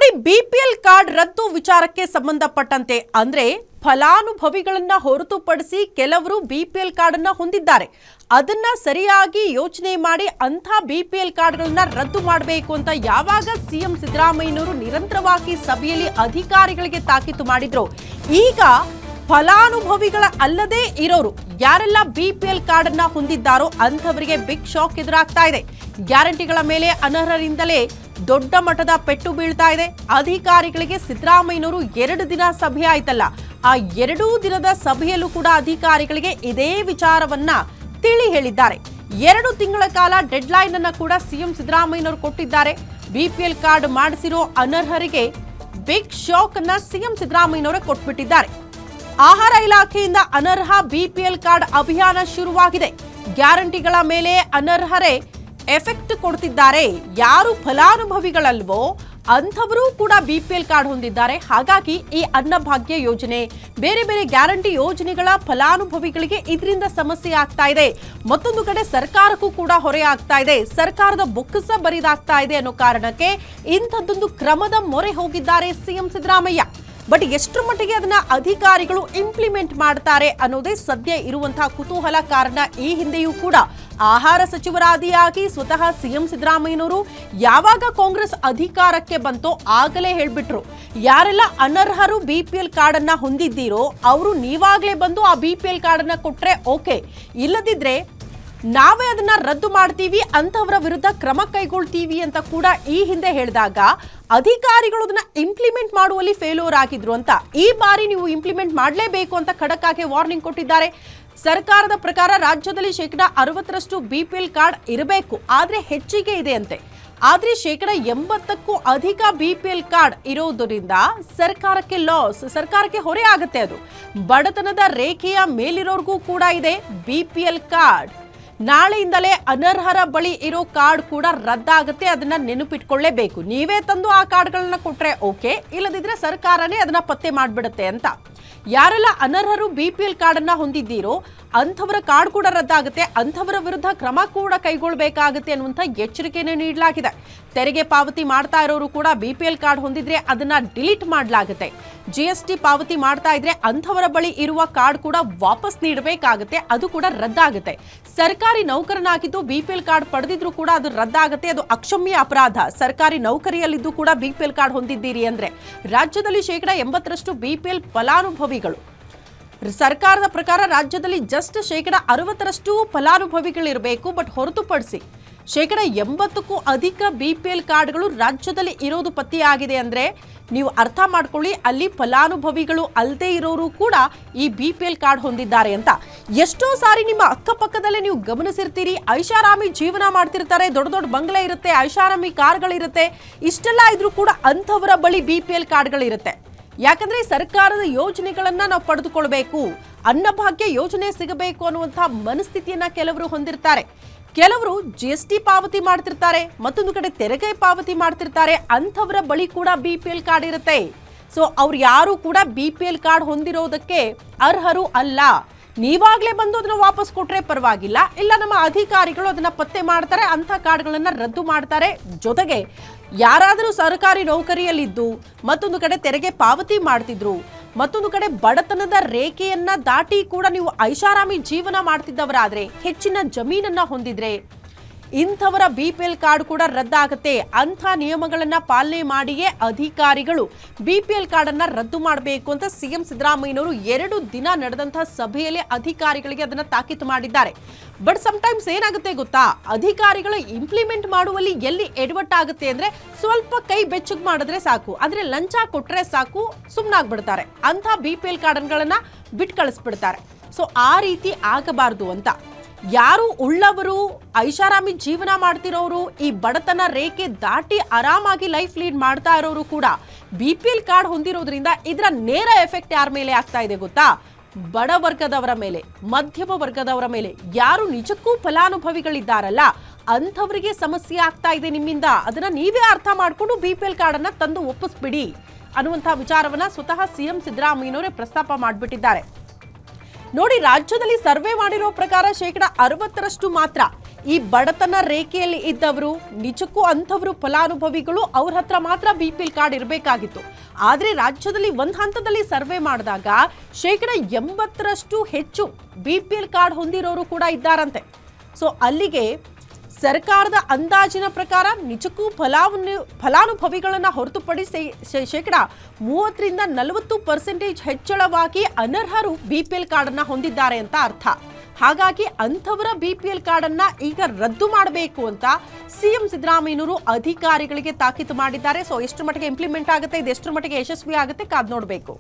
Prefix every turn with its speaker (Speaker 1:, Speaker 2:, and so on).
Speaker 1: ನೋಡಿ, BPL card ರದ್ದು ವಿಚಾರಕ್ಕೆ ಸಂಬಂಧಪಟ್ಟಂತೆ ಅಂದ್ರೆ ಫಲಾನುಭವಿಗಳನ್ನ ಹೊರತುಪಡಿಸಿ ಕೆಲವರು ಬಿಪಿಎಲ್ ಕಾರ್ಡ್ ಅನ್ನ ಹೊಂದಿದ್ದಾರೆ. ಅದನ್ನ ಸರಿಯಾಗಿ ಯೋಚನೆ ಮಾಡಿ ಅಂಥ ಬಿಪಿಎಲ್ ಕಾರ್ಡ್ಗಳನ್ನ ರದ್ದು ಮಾಡಬೇಕು ಅಂತ ಯಾವಾಗ ಸಿಎಂ ಸಿದ್ದರಾಮಯ್ಯನವರು ನಿರಂತರವಾಗಿ ಸಭೆಯಲ್ಲಿ ಅಧಿಕಾರಿಗಳಿಗೆ ತಾಕೀತು ಮಾಡಿದ್ರು, ಈಗ ಫಲಾನುಭವಿಗಳ ಅಲ್ಲದೆ ಇರೋರು ಯಾರೆಲ್ಲ ಬಿಪಿಎಲ್ ಕಾರ್ಡ್ ಅನ್ನ ಹೊಂದಿದ್ದಾರೋ ಅಂಥವರಿಗೆ ಬಿಗ್ ಶಾಕ್ ಎದುರಾಗ್ತಾ ಇದೆ. ಗ್ಯಾರಂಟಿಗಳ ಮೇಲೆ ಅನರ್ಹರಿಂದಲೇ ದೊಡ್ಡ ಮಟ್ಟದ ಪೆಟ್ಟು ಬೀಳ್ತಾ ಇದೆ. ಅಧಿಕಾರಿಗಳಿಗೆ ಸಿದ್ದರಾಮಯ್ಯನವರು 2 ದಿನ ಸಭೆ ಆಯ್ತಲ್ಲ, ಆ 2 ದಿನದ ಸಭೆಯಲ್ಲೂ ಕೂಡ ಅಧಿಕಾರಿಗಳಿಗೆ ಇದೇ ವಿಚಾರವನ್ನ ತಿಳಿ ಹೇಳಿದ್ದಾರೆ. 2 ತಿಂಗಳ ಕಾಲ ಡೆಡ್ ಲೈನ್ ಅನ್ನ ಕೂಡ ಸಿಎಂ ಸಿದ್ದರಾಮಯ್ಯನವರು ಕೊಟ್ಟಿದ್ದಾರೆ. ಬಿಪಿಎಲ್ ಕಾರ್ಡ್ ಮಾಡಿಸಿರೋ ಅನರ್ಹರಿಗೆ ಬಿಗ್ ಶಾಕ್ ಅನ್ನ ಸಿಎಂ ಸಿದ್ದರಾಮಯ್ಯನವರೇ ಕೊಟ್ಬಿಟ್ಟಿದ್ದಾರೆ. ಆಹಾರ ಇಲಾಖೆಯಿಂದ ಅನರ್ಹ ಬಿಪಿಎಲ್ ಕಾರ್ಡ್ ಅಭಿಯಾನ ಶುರುವಾಗಿದೆ. ಗ್ಯಾರಂಟಿಗಳ ಮೇಲೆ ಅನರ್ಹರೇ ಎಫೆಕ್ಟ್ ಕೊಡ್ತಿದ್ದಾರೆ. ಯಾರು ಫಲಾನುಭವಿಗಳಲ್ವೋ ಅಂಥವರು ಕೂಡ ಬಿಪಿಎಲ್ ಕಾರ್ಡ್ ಹೊಂದಿದ್ದಾರೆ. ಹಾಗಾಗಿ ಈ ಅನ್ನಭಾಗ್ಯ ಯೋಜನೆ, ಬೇರೆ ಬೇರೆ ಗ್ಯಾರಂಟಿ ಯೋಜನೆಗಳ ಫಲಾನುಭವಿಗಳಿಗೆ ಇದರಿಂದ ಸಮಸ್ಯೆ ಆಗ್ತಾ ಇದೆ. ಮತ್ತೊಂದು ಕಡೆ ಸರ್ಕಾರಕ್ಕೂ ಕೂಡ ಹೊರೆ ಆಗ್ತಾ ಇದೆ, ಸರ್ಕಾರದ ಬೊಕ್ಕಸ ಬರಿದಾಗ್ತಾ ಇದೆ ಅನ್ನೋ ಕಾರಣಕ್ಕೆ ಇಂಥದ್ದೊಂದು ಕ್ರಮದ ಮೊರೆ ಹೋಗಿದ್ದಾರೆ ಸಿಎಂ ಸಿದ್ದರಾಮಯ್ಯ. ಬಟ್ ಎಷ್ಟರ ಮಟ್ಟಿಗೆ ಅದನ್ನ ಅಧಿಕಾರಿಗಳು ಇಂಪ್ಲಿಮೆಂಟ್ ಮಾಡ್ತಾರೆ ಅನ್ನೋದೇ ಸದ್ಯ ಇರುವಂತಹ ಕುತೂಹಲ. ಕಾರಣ ಈ ಹಿಂದೆಯೂ ಕೂಡ ಆಹಾರ ಸಚಿವರಾದಿಯಾಗಿ ಸ್ವತಃ ಸಿಎಂ ಸಿದ್ದರಾಮಯ್ಯನವರು ಯಾವಾಗ ಕಾಂಗ್ರೆಸ್ ಅಧಿಕಾರಕ್ಕೆ ಬಂತೋ ಆಗಲೇ ಹೇಳ್ಬಿಟ್ರು, ಯಾರೆಲ್ಲ ಅನರ್ಹರು ಬಿಪಿಎಲ್ ಕಾರ್ಡ್ ಅನ್ನ ಹೊಂದಿದ್ದೀರೋ ಅವರು ನೀವಾಗ್ಲೇ ಬಂದು ಆ ಬಿಪಿಎಲ್ ಕಾರ್ಡ್ ಅನ್ನ ಕೊಟ್ರೆ ಓಕೆ, ಇಲ್ಲದಿದ್ರೆ ನಾವೇ ಅದನ್ನ ರದ್ದು ಮಾಡ್ತೀವಿ, ಅಂತವರ ವಿರುದ್ಧ ಕ್ರಮ ಕೈಗೊಳ್ತೀವಿ ಅಂತ ಕೂಡ ಈ ಹಿಂದೆ ಹೇಳಿದಾಗ ಅಧಿಕಾರಿಗಳು ಅದನ್ನ ಇಂಪ್ಲಿಮೆಂಟ್ ಮಾಡುವಲ್ಲಿ ಫೇಲ್ಯೂರ್ ಆಗಿದ್ರು ಅಂತ ಈ ಬಾರಿ ನೀವು ಇಂಪ್ಲಿಮೆಂಟ್ ಮಾಡಲೇಬೇಕು ಅಂತ ಖಡಕ್ ಆಗಿ ವಾರ್ನಿಂಗ್ ಕೊಟ್ಟಿದ್ದಾರೆ. ಸರ್ಕಾರದ ಪ್ರಕಾರ ರಾಜ್ಯದಲ್ಲಿ 60% ಬಿಪಿಎಲ್ ಕಾರ್ಡ್ ಇರಬೇಕು, ಆದ್ರೆ ಹೆಚ್ಚಿಗೆ ಇದೆ ಅಂತೆ. ಆದ್ರೆ 80%ಕ್ಕೂ ಅಧಿಕ ಬಿಪಿಎಲ್ ಕಾರ್ಡ್ ಇರೋದ್ರಿಂದ ಸರ್ಕಾರಕ್ಕೆ ಲಾಸ್, ಸರ್ಕಾರಕ್ಕೆ ಹೊರೆ ಆಗುತ್ತೆ. ಅದು ಬಡತನದ ರೇಖೆಯ ಮೇಲಿರೋರ್ಗೂ ಕೂಡ ಇದೆ ಬಿಪಿಎಲ್ ಕಾರ್ಡ್. ನಾಳೆಯಿಂದಲೇ ಅನರ್ಹರ ಬಳಿ ಇರೋ ಕಾರ್ಡ್ ಕೂಡ ರದ್ದಾಗುತ್ತೆ. ಅದನ್ನ ನೆನಪಿಟ್ಕೊಳ್ಳೇಬೇಕು. ನೀವೇ ತಂದು ಆ ಕಾರ್ಡ್ಗಳನ್ನ ಕೊಟ್ರೆ ಓಕೆ, ಇಲ್ಲದಿದ್ರೆ ಸರ್ಕಾರನೇ ಅದನ್ನ ಪತ್ತೆ ಮಾಡ್ಬಿಡುತ್ತೆ ಅಂತ. ಯಾರೆಲ್ಲ ಅನರ್ಹರು ಬಿಪಿಎಲ್ ಕಾರ್ಡ್ ಅನ್ನ ಹೊಂದಿದ್ದೀರೋ ಅಂಥವರ ಕಾರ್ಡ್ ಕೂಡ ರದ್ದಾಗುತ್ತೆ, ಅಂಥವರ ವಿರುದ್ಧ ಕ್ರಮ ಕೂಡ ಕೈಗೊಳ್ಳಬೇಕಾಗುತ್ತೆ ಅನ್ನುವಂಥ ಎಚ್ಚರಿಕೆಯನ್ನು ನೀಡಲಾಗಿದೆ. ತೆರಿಗೆ ಪಾವತಿ ಮಾಡ್ತಾ ಇರೋರು ಕೂಡ ಬಿಪಿಎಲ್ ಕಾರ್ಡ್ ಹೊಂದಿದ್ರೆ ಅದನ್ನ ಡಿಲೀಟ್ ಮಾಡಲಾಗುತ್ತೆ. GST ಪಾವತಿ ಮಾಡ್ತಾ ಇದ್ರೆ ಅಂಥವರ ಬಳಿ ಇರುವ ಕಾರ್ಡ್ ಕೂಡ ವಾಪಸ್ ನೀಡಬೇಕಾಗುತ್ತೆ, ಅದು ಕೂಡ ರದ್ದಾಗುತ್ತೆ. ಸರ್ಕಾರಿ ನೌಕರನಾಗಿದ್ದು ಬಿಪಿಎಲ್ ಕಾರ್ಡ್ ಪಡೆದಿದ್ರು ಕೂಡ ಅದು ರದ್ದಾಗುತ್ತೆ, ಅದು ಅಕ್ಷಮ್ಯ ಅಪರಾಧ. ಸರ್ಕಾರಿ ನೌಕರಿಯಲ್ಲಿದ್ದು ಕೂಡ ಬಿಪಿಎಲ್ ಕಾರ್ಡ್ ಹೊಂದಿದ್ದೀರಿ ಅಂದ್ರೆ ರಾಜ್ಯದಲ್ಲಿ 80% ಬಿಪಿಎಲ್ ಫಲಾನುಭವಿಗಳು. ಸರ್ಕಾರದ ಪ್ರಕಾರ ರಾಜ್ಯದಲ್ಲಿ ಜಸ್ಟ್ 60% ಫಲಾನುಭವಿಗಳಿರಬೇಕು. ಬಟ್ ಹೊರತುಪಡಿಸಿ 80%ಕ್ಕೂ ಅಧಿಕ ಬಿಪಿಎಲ್ ಕಾರ್ಡ್ಗಳು ರಾಜ್ಯದಲ್ಲಿ ಇರೋದು ಪತ್ತೆಯಾಗಿದೆ ಅಂದ್ರೆ ನೀವು ಅರ್ಥ ಮಾಡ್ಕೊಳ್ಳಿ, ಅಲ್ಲಿ ಫಲಾನುಭವಿಗಳು ಅಲ್ಲದೆ ಇರೋರು ಕೂಡ ಈ ಬಿಪಿಎಲ್ ಕಾರ್ಡ್ ಹೊಂದಿದ್ದಾರೆ ಅಂತ. ಎಷ್ಟೋ ಸಾರಿ ನಿಮ್ಮ ಅಕ್ಕಪಕ್ಕದಲ್ಲೇ ನೀವು ಗಮನಿಸಿರ್ತೀರಿ, ಐಷಾರಾಮಿ ಜೀವನ ಮಾಡ್ತಿರ್ತಾರೆ, ದೊಡ್ಡ ದೊಡ್ಡ ಬಂಗ್ಲೆ ಇರುತ್ತೆ, ಐಷಾರಾಮಿ ಕಾರ್ಗಳಿರುತ್ತೆ. ಇಷ್ಟೆಲ್ಲ ಇದ್ರೂ ಕೂಡ ಅಂಥವರ ಬಳಿ ಬಿಪಿಎಲ್ ಕಾರ್ಡ್ಗಳಿರುತ್ತೆ. ಯಾಕಂದ್ರೆ ಸರ್ಕಾರದ ಯೋಜನೆಗಳನ್ನ ನಾವು ಪಡೆದುಕೊಳ್ಬೇಕು, ಅನ್ನಭಾಗ್ಯ ಯೋಜನೆ ಸಿಗಬೇಕು ಅನ್ನುವಂಥ ಮನಸ್ಥಿತಿಯನ್ನ ಕೆಲವರು ಹೊಂದಿರ್ತಾರೆ. ಕೆಲವರು GST ಪಾವತಿ ಮಾಡ್ತಿರ್ತಾರೆ, ಮತ್ತೊಂದು ಕಡೆ ತೆರಿಗೆ ಪಾವತಿ ಮಾಡ್ತಿರ್ತಾರೆ. ಅಂಥವರ ಬಳಿ ಕೂಡ ಬಿಪಿಎಲ್ ಕಾರ್ಡ್ ಇರುತ್ತೆ. ಸೊ ಅವ್ರು ಯಾರು ಕೂಡ ಬಿಪಿಎಲ್ ಕಾರ್ಡ್ ಹೊಂದಿರೋದಕ್ಕೆ ಅರ್ಹರು ಅಲ್ಲ. ನೀವಾಗ್ಲೇ ಬಂದು ಅದನ್ನ ವಾಪಸ್ ಕೊಟ್ರೆ ಪರವಾಗಿಲ್ಲ, ಇಲ್ಲ ನಮ್ಮ ಅಧಿಕಾರಿಗಳು ಅದನ್ನ ಪತ್ತೆ ಮಾಡ್ತಾರೆ, ಅಂಥ ಕಾರ್ಡ್ಗಳನ್ನ ರದ್ದು ಮಾಡ್ತಾರೆ. ಜೊತೆಗೆ ಯಾರಾದರೂ ಸರ್ಕಾರಿ ನೌಕರಿಯಲ್ಲಿದ್ದು ಮತ್ತೊಂದು ಕಡೆ ತೆರಿಗೆ ಪಾವತಿ ಮಾಡ್ತಿದ್ರು, ಮತ್ತೊಂದು ಕಡೆ ಬಡತನದ ರೇಖೆಯನ್ನ ದಾಟಿ ಕೂಡ ನೀವು ಐಷಾರಾಮಿ ಜೀವನ ಮಾಡ್ತಿದ್ದವರಾದ್ರೆ, ಹೆಚ್ಚಿನ ಜಮೀನನ್ನ ಹೊಂದಿದ್ರೆ ಇಂಥವರ ಬಿಪಿಎಲ್ ಕಾರ್ಡ್ ಕೂಡ ರದ್ದಾಗುತ್ತೆ. ಅಂಥ ನಿಯಮಗಳನ್ನ ಪಾಲನೆ ಮಾಡಿಯೇ ಅಧಿಕಾರಿಗಳು ಬಿಪಿಎಲ್ ಕಾರ್ಡ್ ಅನ್ನ ರದ್ದು ಮಾಡಬೇಕು ಅಂತ ಸಿಎಂ ಸಿದ್ದರಾಮಯ್ಯನವರು 2 ದಿನ ನಡೆದಂತಹ ಸಭೆಯಲ್ಲಿ ಅಧಿಕಾರಿಗಳಿಗೆ ಅದನ್ನ ತಾಕೀತು ಮಾಡಿದ್ದಾರೆ. ಬಟ್ ಸಮಟೈಮ್ಸ್ ಏನಾಗುತ್ತೆ ಗೊತ್ತಾ, ಅಧಿಕಾರಿಗಳು ಇಂಪ್ಲಿಮೆಂಟ್ ಮಾಡುವಲ್ಲಿ ಎಲ್ಲಿ ಎಡವಟ್ಟಾಗುತ್ತೆ ಅಂದ್ರೆ ಸ್ವಲ್ಪ ಕೈ ಬೆಚ್ಚಗೆ ಮಾಡಿದ್ರೆ ಸಾಕು, ಆದ್ರೆ ಲಂಚ ಕೊಟ್ರೆ ಸಾಕು ಸುಮ್ಮನಾಗ್ಬಿಡ್ತಾರೆ. ಅಂಥ ಬಿಪಿಎಲ್ ಕಾರ್ಡ್ಗಳನ್ನ ಬಿಟ್ಟು ಕಳಿಸ್ಬಿಡ್ತಾರೆ. ಸೊ ಆ ರೀತಿ ಆಗಬಾರ್ದು ಅಂತ ಯಾರು ಉಳ್ಳವರು, ಐಷಾರಾಮಿ ಜೀವನ ಮಾಡ್ತಿರೋರು, ಈ ಬಡತನ ರೇಖೆ ದಾಟಿ ಆರಾಮಾಗಿ ಲೈಫ್ ಲೀಡ್ ಮಾಡ್ತಾ ಇರೋರು ಕೂಡ ಬಿಪಿಎಲ್ ಕಾರ್ಡ್ ಹೊಂದಿರೋದ್ರಿಂದ ಇದರ ನೇರ ಎಫೆಕ್ಟ್ ಯಾರ ಮೇಲೆ ಆಗ್ತಾ ಇದೆ ಗೊತ್ತಾ? ಬಡ ವರ್ಗದವರ ಮೇಲೆ, ಮಧ್ಯಮ ವರ್ಗದವರ ಮೇಲೆ. ಯಾರು ನಿಜಕ್ಕೂ ಫಲಾನುಭವಿಗಳಿದ್ದಾರಲ್ಲ ಅಂಥವರಿಗೆ ಸಮಸ್ಯೆ ಆಗ್ತಾ ಇದೆ ನಿಮ್ಮಿಂದ. ಅದನ್ನ ನೀವೇ ಅರ್ಥ ಮಾಡ್ಕೊಂಡು ಬಿಪಿಎಲ್ ಕಾರ್ಡ್ ಅನ್ನ ತಂದು ಒಪ್ಪಿಸ್ಬಿಡಿ ಅನ್ನುವಂಥ ವಿಚಾರವನ್ನ ಸ್ವತಃ ಸಿಎಂ ಸಿದ್ದರಾಮಯ್ಯನವರೇ ಪ್ರಸ್ತಾಪ ಮಾಡಿಬಿಟ್ಟಿದ್ದಾರೆ. ನೋಡಿ, ರಾಜ್ಯದಲ್ಲಿ ಸರ್ವೆ ಮಾಡಿರೋ ಪ್ರಕಾರ 60% ಮಾತ್ರ ಈ ಬಡತನ ರೇಖೆಯಲ್ಲಿ ಇದ್ದವರು ನಿಜಕ್ಕೂ ಅಂಥವರು ಫಲಾನುಭವಿಗಳು ಅವ್ರ ಹತ್ರ ಮಾತ್ರ BPL ಕಾರ್ಡ್ ಇರಬೇಕಾಗಿತ್ತು. ಆದರೆ ರಾಜ್ಯದಲ್ಲಿ ಒಂದು ಹಂತದಲ್ಲಿ ಸರ್ವೆ ಮಾಡಿದಾಗ 80% ಹೆಚ್ಚು BPL ಕಾರ್ಡ್ ಹೊಂದಿರೋರು ಕೂಡ ಇದ್ದಾರಂತೆ. ಸೊ ಅಲ್ಲಿಗೆ ಸರ್ಕಾರದ ಅಂದಾಜಿನ ಪ್ರಕಾರ ನಿಜಕ್ಕೂ ಫಲಾನುಭವಿಗಳನ್ನು ಹೊರತುಪಡಿಸಿ 30-40% ಹೆಚ್ಚಳವಾಗಿ ಅನರ್ಹರು BPL ಕಾರ್ಡನ್ನು ಹೊಂದಿದ್ದಾರೆ ಅಂತ ಅರ್ಥ. ಹಾಗಾಗಿ ಅಂಥವರ BPL ಕಾರ್ಡನ್ನು ಈಗ ರದ್ದು ಮಾಡಬೇಕು ಅಂತ ಸಿಎಂ ಸಿದ್ದರಾಮಯ್ಯನವರು ಅಧಿಕಾರಿಗಳಿಗೆ ತಾಕೀತು ಮಾಡಿದ್ದಾರೆ. ಸೊ ಎಷ್ಟು ಮಟ್ಟಿಗೆ ಇಂಪ್ಲಿಮೆಂಟ್ ಆಗುತ್ತೆ, ಇದು ಎಷ್ಟು ಮಟ್ಟಿಗೆ ಯಶಸ್ವಿ ಆಗುತ್ತೆ ಕಾದ್ ನೋಡಬೇಕು.